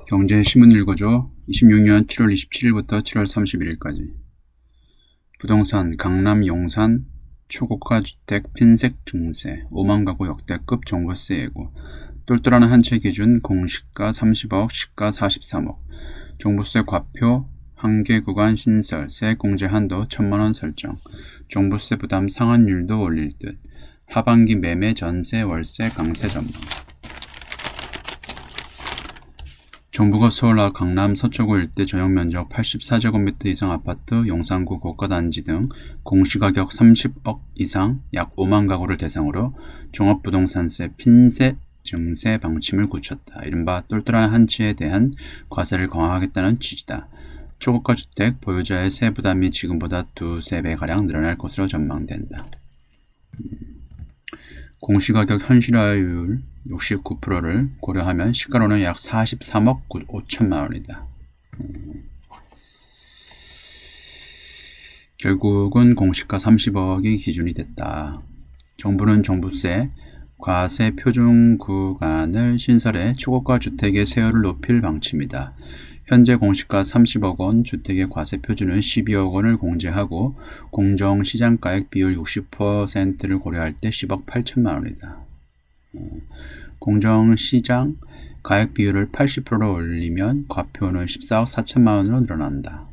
경제신문 읽어줘. 26년 7월 27일부터 7월 31일까지. 부동산 강남 용산 초고가 주택 핀셋 증세 5만 가구 역대급 종부세 예고. 똘똘한 한 채 기준 공시가 30억, 시가 43억. 종부세 과표 한계 구간 신설, 세액공제 한도 1,000만원 설정. 종부세 부담 상한율도 올릴 듯. 하반기 매매 전세 월세 강세 전망. 정부가 서울 강남 서초구 일대 전용 면적 84제곱미터 이상 아파트, 용산구 고가단지 등 공시가격 30억 이상 약 5만 가구를 대상으로 종합부동산세 핀셋 증세 방침을 굳혔다. 이른바 똘똘한 한 채에 대한 과세를 강화하겠다는 취지다. 초고가 주택 보유자의 세부담이 지금보다 2~3배가량 늘어날 것으로 전망된다. 공시가격 현실화율 69%를 고려하면 시가로는 약 43억 5천만 원이다. 결국은 공시가 30억이 기준이 됐다. 정부는 종부세 과세 표준 구간을 신설해 초고가 주택의 세율을 높일 방침이다. 현재 공시가 30억 원, 주택의 과세 표준은 12억 원을 공제하고 공정시장가액 비율 60%를 고려할 때 10억 8천만 원이다. 공정시장 가액 비율을 80%로 올리면 과표는 14억 4천만 원으로 늘어난다.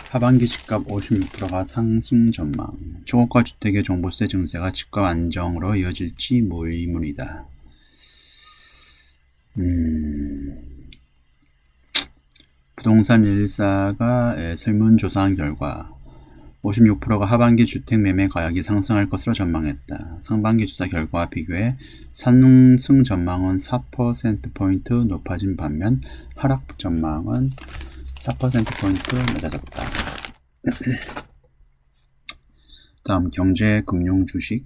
하반기 집값 56%가 상승 전망. 초고가 주택의 종부세 증세가 집값 안정으로 이어질지 의문이다. 부동산 114가 설문조사한 결과 56%가 하반기 주택 매매 가격이 상승할 것으로 전망했다. 상반기 조사 결과와 비교해 상승 전망은 4%포인트 높아진 반면 하락 전망은 4%포인트 낮아졌다. 다음 경제 금융 주식에서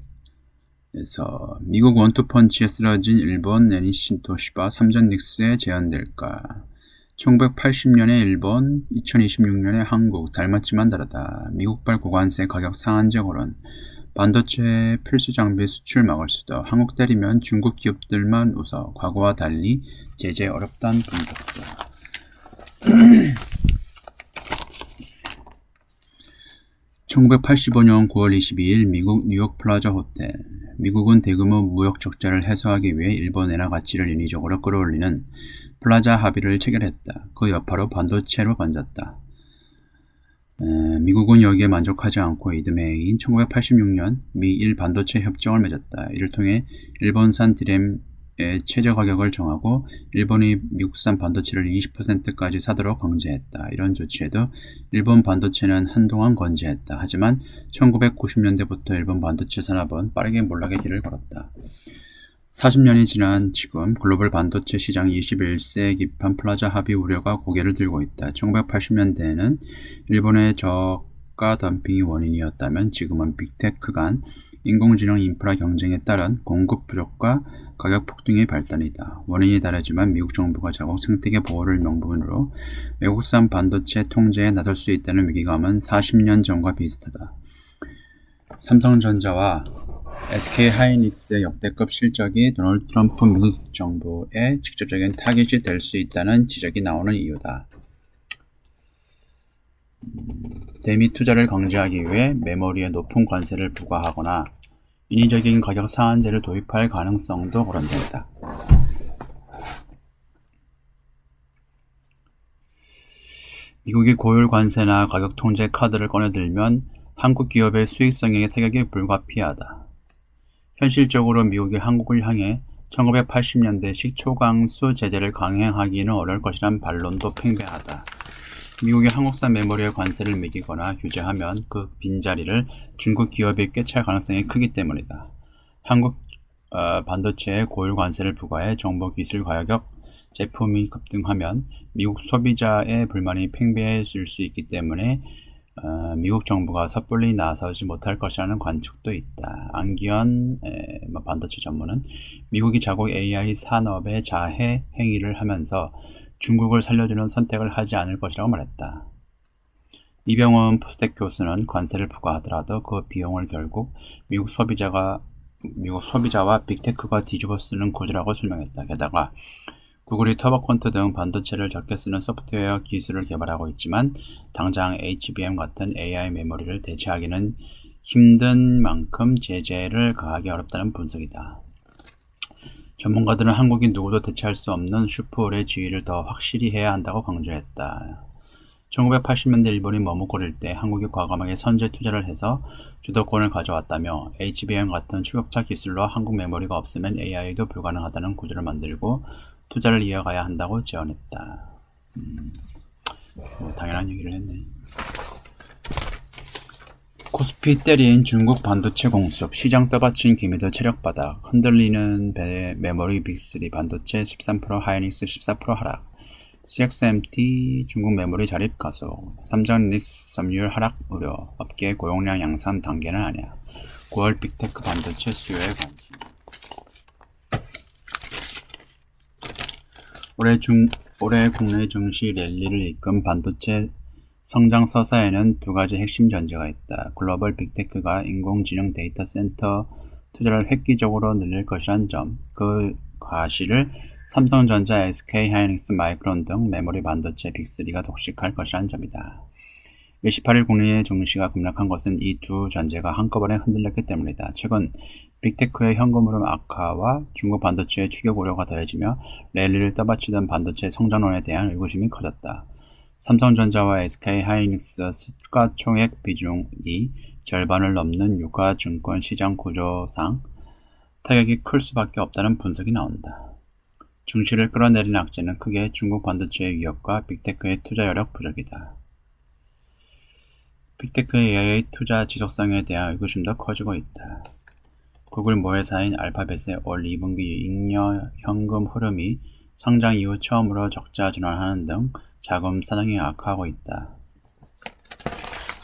미국 원투펀치에 쓰러진 일본 애니신토시바 삼전닉스에 재현될까? 1980년에 일본, 2026년에 한국, 닮았지만 다르다. 미국발 고관세 가격 상한제 거론. 반도체 필수 장비 수출 막을 수도. 한국 때리면 중국 기업들만 웃어. 과거와 달리 제재 어렵다는 분석도. 1985년 9월 22일 미국 뉴욕 플라자 호텔. 미국은 대규모 무역 적자를 해소하기 위해 일본 엔화 가치를 인위적으로 끌어올리는 플라자 합의를 체결했다. 그 여파로 반도체로 번졌다. 미국은 여기에 만족하지 않고 이듬해 해인 1986년 미일 반도체 협정을 맺었다. 이를 통해 일본산 디램의 최저 가격을 정하고 일본이 미국산 반도체를 20%까지 사도록 강제했다. 이런 조치에도 일본 반도체는 한동안 건재했다. 하지만 1990년대부터 일본 반도체 산업은 빠르게 몰락의 길을 걸었다. 40년이 지난 지금 글로벌 반도체 시장 21세기판 플라자 합의 우려가 고개를 들고 있다. 1980년대에는 일본의 저가 덤핑이 원인이었다면 지금은 빅테크 간 인공지능 인프라 경쟁에 따른 공급 부족과 가격 폭등의 발단이다. 원인이 다르지만 미국 정부가 자국 생태계 보호를 명분으로 외국산 반도체 통제에 나설 수 있다는 위기감은 40년 전과 비슷하다. 삼성전자와 SK하이닉스의 역대급 실적이 도널드 트럼프 미국 정부의 직접적인 타깃이 될 수 있다는 지적이 나오는 이유다. 대미 투자를 강제하기 위해 메모리에 높은 관세를 부과하거나 인위적인 가격 상한제를 도입할 가능성도 거론된다. 미국이 고율 관세나 가격 통제 카드를 꺼내들면 한국 기업의 수익성에 타격이 불가피하다. 현실적으로 미국이 한국을 향해 1980년대식 초강수 제재를 강행하기는 어려울 것이란 반론도 팽배하다. 미국이 한국산 메모리에 관세를 매기거나 규제하면 그 빈자리를 중국 기업이 꿰찰 가능성이 크기 때문이다. 한국 반도체에 고율 관세를 부과해 정보 기술 가격 제품이 급등하면 미국 소비자의 불만이 팽배해질 수 있기 때문에 미국 정부가 섣불리 나서지 못할 것이라는 관측도 있다. 안기현 반도체 전문은 미국이 자국 AI 산업에 자해 행위를 하면서 중국을 살려주는 선택을 하지 않을 것이라고 말했다. 이병헌 포스텍 교수는 관세를 부과하더라도 그 비용을 결국 미국 소비자가 미국 소비자와 빅테크가 뒤집어 쓰는 구조라고 설명했다. 게다가 구글이 터보컨트 등 반도체를 적게 쓰는 소프트웨어 기술을 개발하고 있지만 당장 HBM 같은 AI 메모리를 대체하기는 힘든 만큼 제재를 가하기 어렵다는 분석이다. 전문가들은 한국인 누구도 대체할 수 없는 슈퍼올의 지위를 더 확실히 해야 한다고 강조했다. 1980년대 일본이 머뭇거릴 때 한국이 과감하게 선제 투자를 해서 주도권을 가져왔다며 HBM 같은 추격자 기술로 한국 메모리가 없으면 AI도 불가능하다는 구조를 만들고 투자를 이어가야 한다고 제언했다. 당연한 얘기를 했네. 코스피 때린 중국 반도체 공습, 시장 떠받친 기미도 체력바닥, 흔들리는 메모리 빅3 반도체 13%, 하이닉스 14% 하락, CXMT 중국 메모리 자립 가속, 삼성 릭스 점유율 하락 우려, 업계 고용량 양산 단계는 아니야. 9월 빅테크 반도체 수요에 관심. 올해 국내 증시 랠리를 이끈 반도체 성장 서사에는 두 가지 핵심 전제가 있다. 글로벌 빅테크가 인공지능 데이터 센터 투자를 획기적으로 늘릴 것이란 점, 그 과실을 삼성전자, SK하이닉스, 마이크론 등 메모리 반도체 빅3가 독식할 것이란 점이다. 28일 국내 증시가 급락한 것은 이 두 전제가 한꺼번에 흔들렸기 때문이다. 최근 빅테크의 현금 흐름 악화와 중국 반도체의 추격 우려가 더해지며 랠리를 떠받치던 반도체 성장론에 대한 의구심이 커졌다. 삼성전자와 SK하이닉스 시가총액 비중이 절반을 넘는 유가증권 시장 구조상 타격이 클 수밖에 없다는 분석이 나온다. 증시를 끌어내린 악재는 크게 중국 반도체의 위협과 빅테크의 투자 여력 부족이다. 빅테크의 AI 투자 지속성에 대한 의구심도 커지고 있다. 구글 모회사인 알파벳의 올 2분기 잉여 현금 흐름이 상장 이후 처음으로 적자 전환하는 등 자금 사정이 악화하고 있다.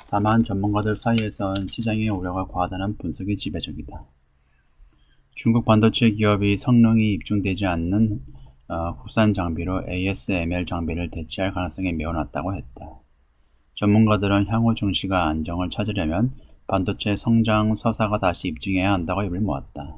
다만 전문가들 사이에선 시장의 우려가 과하다는 분석이 지배적이다. 중국 반도체 기업이 성능이 입증되지 않는 국산 장비로 ASML 장비를 대체할 가능성이 매우 낮다고 했다. 전문가들은 향후 증시가 안정을 찾으려면 반도체 성장 서사가 다시 입증해야 한다고 입을 모았다.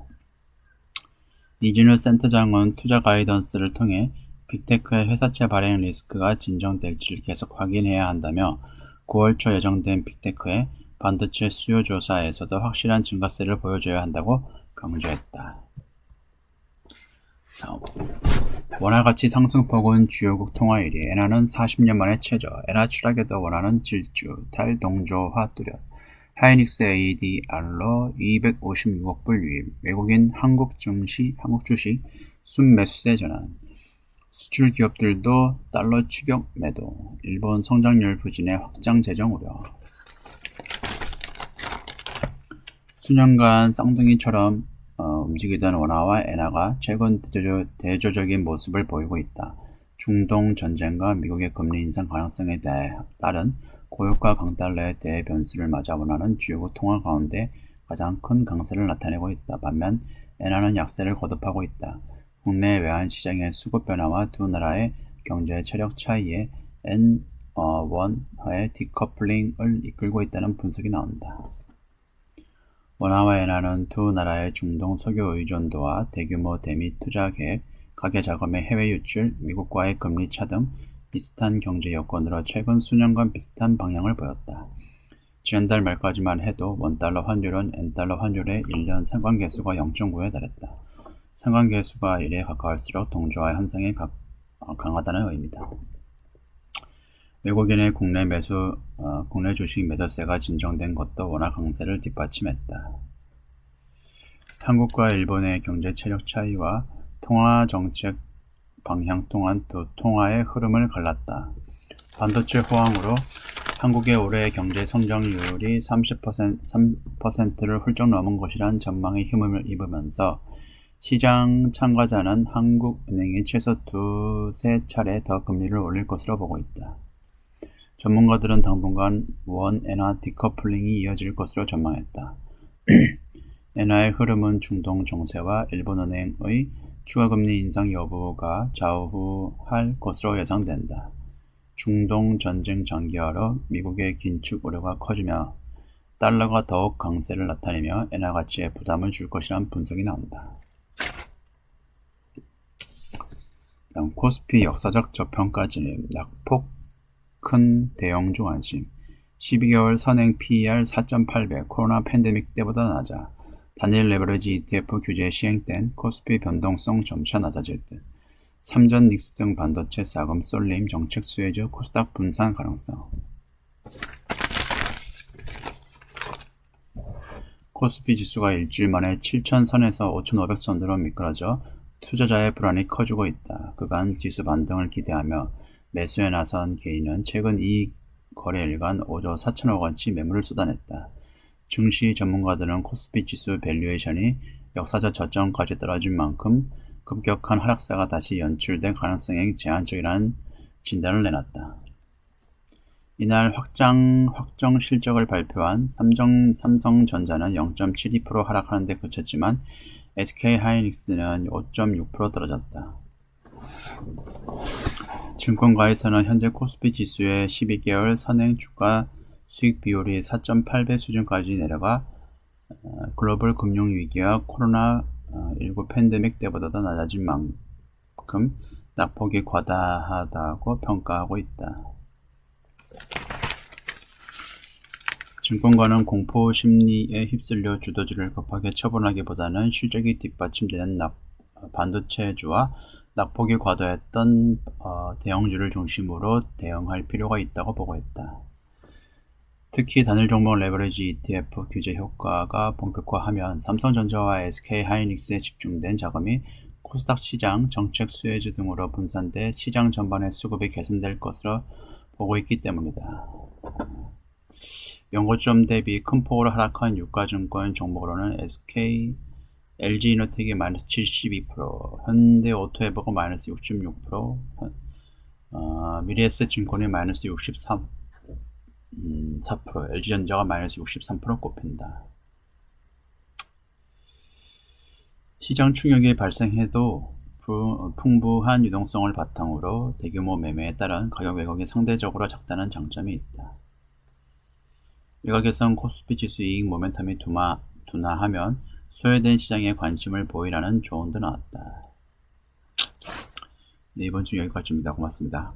이진우 센터장은 투자 가이던스를 통해 빅테크의 회사채 발행 리스크가 진정될지를 계속 확인해야 한다며 9월 초 예정된 빅테크의 반도체 수요 조사에서도 확실한 증가세를 보여줘야 한다고 강조했다. 원화가치 상승폭은 주요국 통화 1위, 엔화는 40년 만에 최저, 엔화 추락에도 원화는 질주, 탈동조화 뚜렷, 하이닉스 ADR로 256억 불 유입, 외국인 한국 주식 순매수세 전환, 수출 기업들도 달러 추격 매도, 일본 성장률 부진의 확장 재정 우려. 수년간 쌍둥이처럼 움직이던 원화와 엔화가 최근 대조적인 모습을 보이고 있다. 중동 전쟁과 미국의 금리 인상 가능성에 따른 고유가 강달러의 대변수를 맞아 원화는 주요국 통화 가운데 가장 큰 강세를 나타내고 있다. 반면 엔화는 약세를 거듭하고 있다. 국내 외환시장의 수급 변화와 두 나라의 경제 체력 차이에 원화의 디커플링을 이끌고 있다는 분석이 나온다. 원화와 엔화는 두 나라의 중동 석유 의존도와 대규모 대미 투자 계획, 가계 자금의 해외 유출, 미국과의 금리 차 등 비슷한 경제 여건으로 최근 수년간 비슷한 방향을 보였다. 지난달 말까지만 해도 원달러 환율은 엔달러 환율의 1년 상관계수가 0.9에 달했다. 상관계수가 1에 가까울수록 동조화 현상이 강하다는 의미다. 외국인의 국내 주식 매도세가 진정된 것도 원화 강세를 뒷받침했다. 한국과 일본의 경제 체력 차이와 통화 정책 방향 또한 두 통화의 흐름을 갈랐다. 반도체 호황으로 한국의 올해 경제 성장률이 3%를 훌쩍 넘은 것이란 전망에 힘을 입으면서 시장 참가자는 한국은행이 최소 두세 차례 더 금리를 올릴 것으로 보고 있다. 전문가들은 당분간 원 엔화 디커플링이 이어질 것으로 전망했다. 엔화의 흐름은 중동 정세와 일본은행의 추가금리 인상 여부가 좌우할 것으로 예상된다. 중동 전쟁 장기화로 미국의 긴축 우려가 커지며 달러가 더욱 강세를 나타내며 엔화 가치에 부담을 줄 것이라는 분석이 나온다. 다음 코스피 역사적 저평가 진입, 낙폭 큰 대형주 관심. 12개월 선행 PER 4.8배, 코로나 팬데믹 때보다 낮아. 단일 레버리지 ETF 규제 시행된 코스피 변동성 점차 낮아질 듯. 삼전 닉스 등 반도체 싸금 쏠림 정책 수혜주 코스닥 분산 가능성. 코스피 지수가 일주일 만에 7,000선에서 5,500선으로 미끄러져 투자자의 불안이 커지고 있다. 그간 지수 반등을 기대하며 매수에 나선 개인은 최근 이 거래일간 5조 4천억원치 매물을 쏟아냈다. 증시 전문가들은 코스피 지수 밸류에이션이 역사적 저점까지 떨어진 만큼 급격한 하락세가 다시 연출될 가능성이 제한적이라는 진단을 내놨다. 이날 확정 실적을 발표한 삼성전자는 0.72% 하락하는 데 그쳤지만 SK하이닉스는 5.6% 떨어졌다. 증권가에서는 현재 코스피 지수의 12개월 선행 주가 수익 비율이 4.8배 수준까지 내려가 글로벌 금융위기와 코로나19 팬데믹 때보다 낮아진 만큼 낙폭이 과다하다고 평가하고 있다. 증권가는 공포 심리에 휩쓸려 주도주를 급하게 처분하기보다는 실적이 뒷받침되는 반도체주와 낙폭이 과도했던 대형주를 중심으로 대응할 필요가 있다고 보고했다. 특히 단일 종목 레버리지 ETF 규제 효과가 본격화하면 삼성전자와 SK하이닉스에 집중된 자금이 코스닥 시장, 정책 수혜주 등으로 분산돼 시장 전반의 수급이 개선될 것으로 보고 있기 때문이다. 연고점 대비 큰 폭으로 하락한 유가증권 종목으로는 LG이노텍이 마이너스 72%, 현대오토에버가 마이너스 66%, 미래에셋증권이 마이너스 4%, LG전자가 마이너스 63% 꼽힌다. 시장 충격이 발생해도 풍부한 유동성을 바탕으로 대규모 매매에 따른 가격 왜곡이 상대적으로 작다는 장점이 있다. 일각에선 코스피 지수 이익 모멘텀이 둔화하면 소외된 시장에 관심을 보이라는 조언도 나왔다. 네, 이번 주 여기까지입니다. 고맙습니다.